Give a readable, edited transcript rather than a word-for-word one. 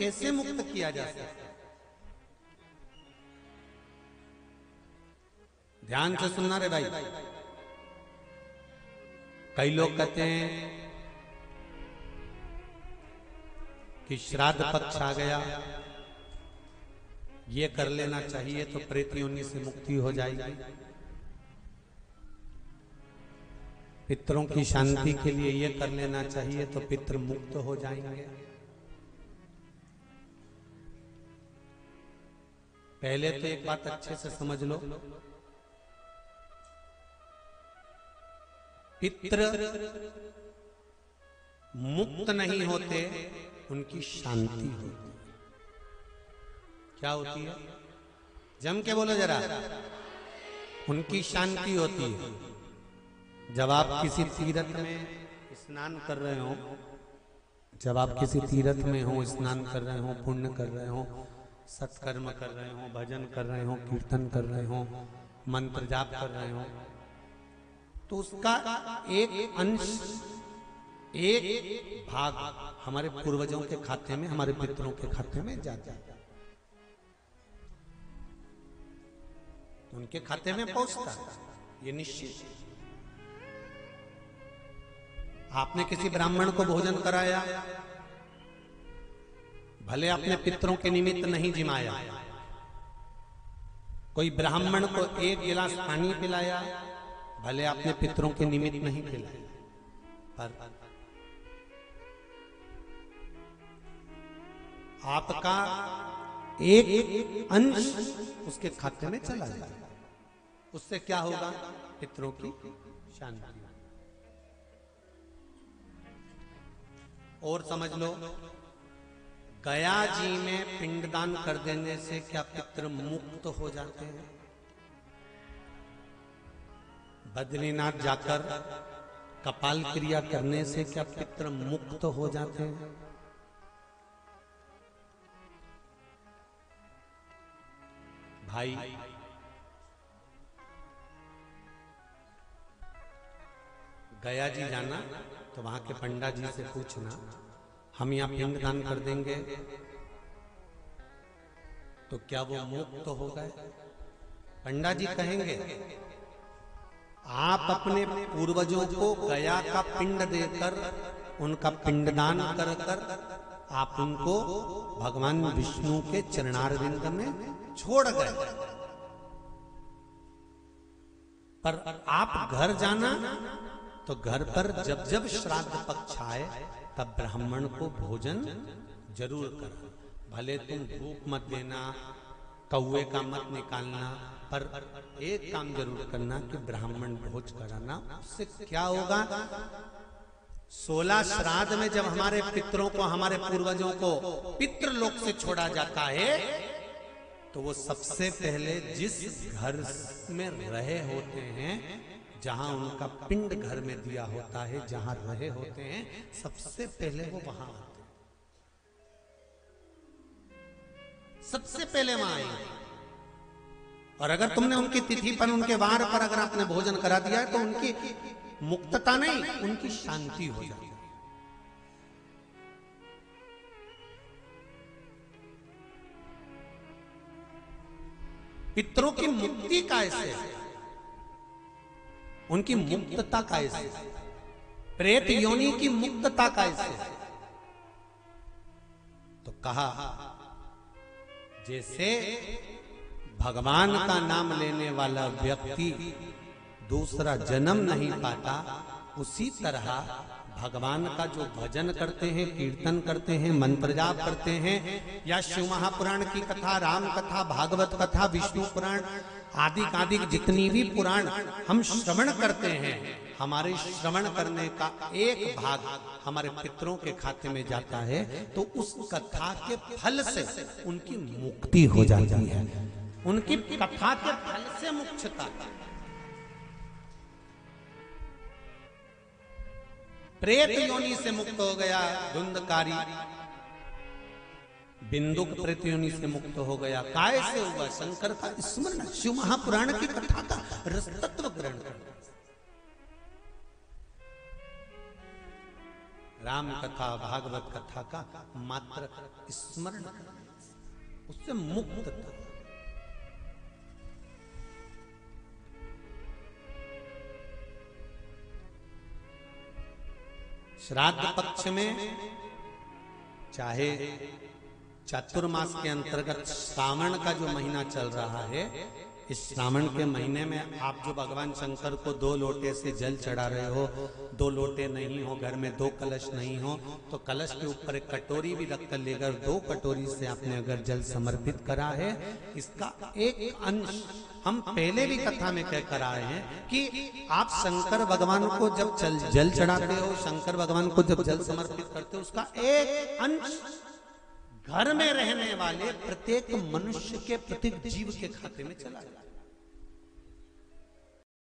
कैसे मुक्त किया जा सकता है? ध्यान से सुनना रे भाई। कई लोग कहते हैं कि श्राद्ध पक्ष आ गया, ये कर लेना चाहिए तो प्रेत योनि से मुक्ति हो जाएगी। पितरों की शांति के लिए ये कर लेना चाहिए तो पितृ मुक्त हो जाएंगे। पहले तो एक बात अच्छे से समझ लो, पितृ मुक्त नहीं होते, उनकी शांति होती है। क्या होती है? जम के बोलो जरा। उनकी शांति होती है। जब आप किसी तीर्थ में स्नान कर रहे हो, जब आप किसी तीर्थ में हो, स्नान कर रहे हो, पुण्य कर रहे हो, सत्कर्म कर रहे हो, भजन कर रहे हो, कीर्तन कर रहे हो, मंत्र जाप कर रहे हो, तो उसका एक अंश, एक भाग हमारे पूर्वजों के खाते में, हमारे पितरों के खाते में जाता है, उनके खाते में पहुंचता है, ये निश्चित। आपने किसी ब्राह्मण को भोजन कराया, भले आपने पितरों के निमित्त नहीं जिमाया, कोई ब्राह्मण को एक गिलास पानी पिलाया, भले आपने पितरों के निमित्त नहीं पिलाया, पर आपका एक अंश उसके खाते में चला जाएगा। उससे क्या होगा? पितरों की शांति। और समझ लो, गया जी में पिंडदान कर देने से क्या पितृ मुक्त हो जाते हैं? बद्रीनाथ जाकर कपाल क्रिया करने से क्या पितृ मुक्त हो जाते हैं? भाई, गया जी जाना तो वहां के पंडा जी से पूछना, हम यहाँ पिंडदान कर देंगे तो क्या वो मुक्त हो गए? पंडा जी कहेंगे, आप अपने पूर्वजों को गया का पिंड देकर, उनका पिंडदान कर कर आप उनको भगवान विष्णु के चरणारविंद में छोड़ गए, पर आप घर जाना तो घर पर जब जब श्राद्ध पक्ष आए तब ब्राह्मण को भोजन जरूर करना। भले तुम धूप मत देना, कौवे का मत निकालना, पर एक काम जरूर करना कि ब्राह्मण भोज कराना। उससे क्या होगा? 16 श्राद्ध में जब हमारे पितरों को, हमारे पूर्वजों को पितृलोक से छोड़ा जाता है, तो वो सबसे पहले जिस घर में रहे होते हैं, जहां उनका पिंड घर में दिया होता है, जहां रहे होते हैं, सबसे पहले वो वहां आते हैं, सबसे पहले वहां आएंगे। और अगर तुमने उनकी तिथि पर, उनके वार पर अगर आपने भोजन करा दिया है, तो उनकी मुक्तता नहीं, उनकी शांति हो जाती है। पितरों की मुक्ति कैसे? उनकी मुक्तता कैसे? प्रेत योनि की मुक्तता कैसे? तो कहा, जैसे भगवान का नाम लेने वाला व्यक्ति दूसरा जन्म नहीं पाता, उसी तरह भगवान का जो भजन करते हैं, कीर्तन करते हैं, मंत्र जाप करते हैं, या शिव महापुराण की कथा, राम कथा, भागवत कथा, विष्णु पुराण आदि जितनी भी पुराण हम श्रवण करते हैं, हमारे श्रवण करने का एक भाग हमारे पितरों के खाते में जाता है, तो उस कथा के फल से उनकी मुक्ति हो जाती है। उनकी कथा के फल से मुक्तता। प्रेत योनि से मुक्त हो गया धुंधकारी, बिंदुक प्रेत योनि से मुक्त हो गया। काय से हुआ? शंकर का स्मरण, शिव महापुराण की कथा का रसतत्व ग्रहण करना। राम कथा भागवत कथा का मात्र स्मरण करने से, उससे मुक्तता। श्राद्ध पक्ष में चाहे चातुर्मास के अंतर्गत श्रावण का जो महीना चल रहा है, इस श्रावण के महीने में आप जो भगवान शंकर को 2 लोटे से जल चढ़ा रहे हो, 2 लोटे नहीं हो, घर में 2 कलश नहीं हो, तो कलश के ऊपर एक कटोरी भी रखकर लेकर 2 कटोरी से आपने अगर जल समर्पित करा है, इसका एक अंश हम पहले भी कथा में कह कर आए हैं कि आप शंकर भगवान को जब जल चढ़ाते हो, शंकर भगवान को जब जल समर्पित करते हो, उसका एक अंश घर में रहने वाले प्रत्येक मनुष्य के, प्रत्येक जीव के खाते में चला जाता है।